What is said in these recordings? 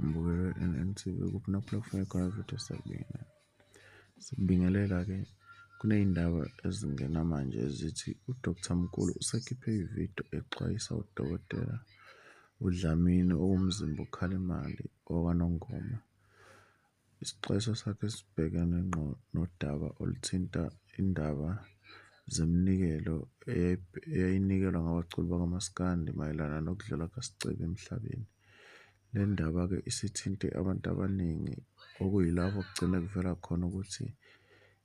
ngibukele NNTV kuphi kufike khona ividiyo sikubingelela-ke kuney'ndaba ezingena manje ezithi uDkt Mkhulu usekhiphe ividiyo exwayisa udokotela uDlamini owomzimba uKhalimali wakwaNongoma. Isixwayiso sakhe sibhekene ngqo nodaba oluthinta indaba zeminikelo eyayinikelwa ngabaculi bakwaMaskandi mayelana nokudlula kaSicebe emhlabeni. Le ndaba-ke isithinte abantu abaningi okuyilapho kugcine kuvela khona ukuthi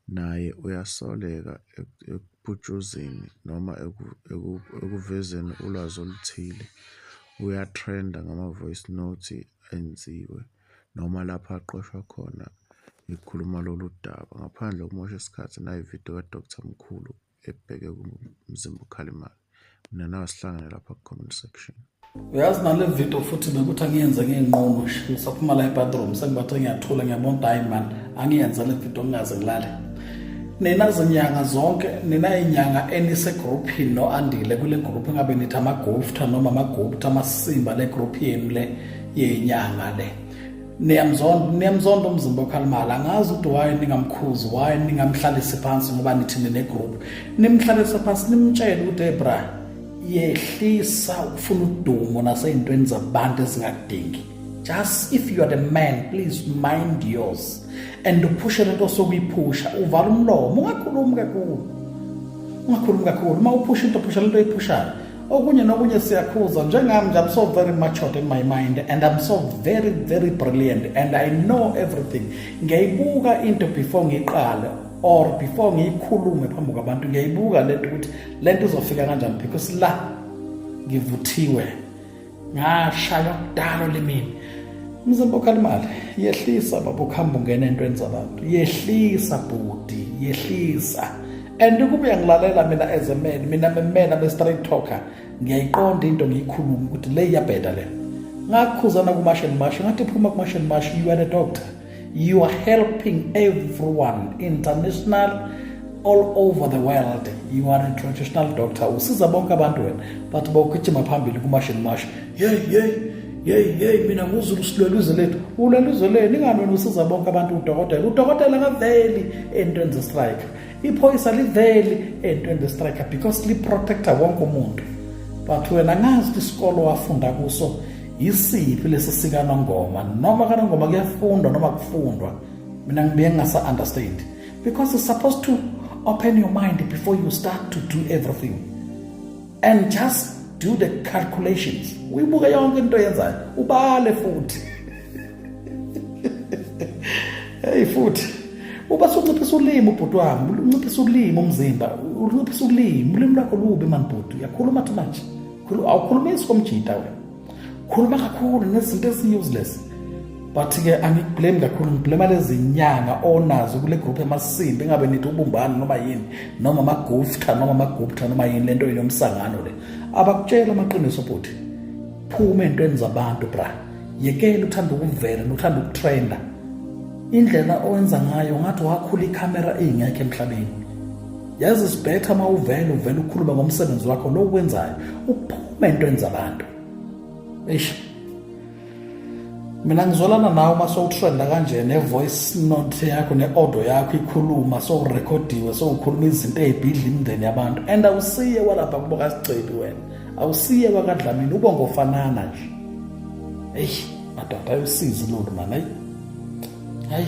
naye uyasoleka ekuputshuzeni noma ekuvezeni ulwazi oluthile. Uyatrenda ngama-voice note enziwe noma lapho aqoshwa khona ekhuluma lolu daba. Ngaphandle kokumosha isikhathi nayi ividiyo kaDkt Mkhulu ebheke kumzimba uKhalimali. Mina nawe sihlangane lapha ku-comment section. Uyazi nale video futhi bekuthi angiyenze ngey'nqono saphuma la e-bathroom sengibathe ngiyathula ngiyabona ukuthi hayi man angiyenza le video ngingaze ngilale. Nina zinyanga zonke inyanga enisegruphini no-Andile kule gruphi engabe nithi ama-Gupta noma ama-Gupta amasimba le gruphi yenu le yenyanga le. Niyamzonda umzimba uKhalimali. Angazi ukuthi why ningamkhuzi, why ningamhlalisi phansi ngoba nithi nine-group. Nimhlalise phansi nimtshele ukuthi hey bra yehlisa ukufuna udumo nasey'ntweni zabantu ezingakudingi. Just if you are the man, please mind yours and uphushe lento osokuyiphusha, uvala umlomo, ungakhulumi kakhulu. Uma uphusha into phusha lento oyiphushayo. Okunye nokunye siyakhuza njengami nje, I'm so very matured in my mind and I'm so very very brilliant and I know everything. Ngiyayibuka into before ngiqale or before ngiyikhulume phambi kwabantu, ngiyayibuka lento ukuthi lento izofika kanjani because la ngivuthiwe ngashaya kudala lemini. Mzimba uKhalimali yehlisa baba, ukuhamba ungena entweni zabantu, yehlisa budi, yehlisa. And kube uyangilalela mina as a man, mina straight talker, ngiyayiqonda into ngiyikhuluma ukuthi le iyabheda le. Ngakukhuzana kuMashini Mash, ngathi phuma kuMashini Mash, you are a doctor. You are helping everyone, international, all over the world. You are a traditional doctor. Usiza bonke abantu wena, but bawugijima phambili kuMashini Mash. Yey, mina nguzulu silweluzwe lethu. Ulweluzwe leni ngani wena usiza bonke abantu udokotela. Udokotela ngaveli entweni ze-strike. Iphoyisa liveli entweni ze-strike because li-protector wonke umuntu. But wena ngazi isikolo wafunda kuso yisiphi lesi sikaNongoma noma kaNongoma kuyafundwa noma kufundwa. Mina ngibuye ngasa-understand because it's supposed to open your mind before you start to do everything and just do the calculations. Uyibuka yonke into yenzayo ubale futhi. Hey futhi uba sunciphisa ulimi ubhuti wami, unciphisa ulimi umzimba, unciphisa ulimi lakho lubi man bhuti. Uyakhuluma too much. Awukhulumisi komjita wena. Khuluma kakhulu nezinto ezi-useless. But-ke angikublame kakhulu, ngiblame lezi nyanga onazo kule group yamasimbi engabe nithi ubumbano noma yini noma ama-Gupta noma yini lento yomsangano le. Abakutshela amaqiniso bhuti. Phuma entweni zabantu bra. Yekela uthanda ukuvela nothanda ukutrenda. Indlela owenza ngayo ngathi wakhula ikhamera ingekho emhlabeni. Yazi is better uma uvela ukhuluma ngomsebenzi wakho lo wenzayo. Uphuma entweni zabantu. Mina ngizolana nawe uma sowutrenda kanje ne-voice note yakho ne-audio yakho ikhuluma sowurekhodiwe sowukhuluma izinto ezibhidla imindeni yabantu and awusiye walapha kubo kaSicebe wena, awusiye kwaKaDlamini, ubongo ofanana nje. Madoda ayusizi lolu man, hayi.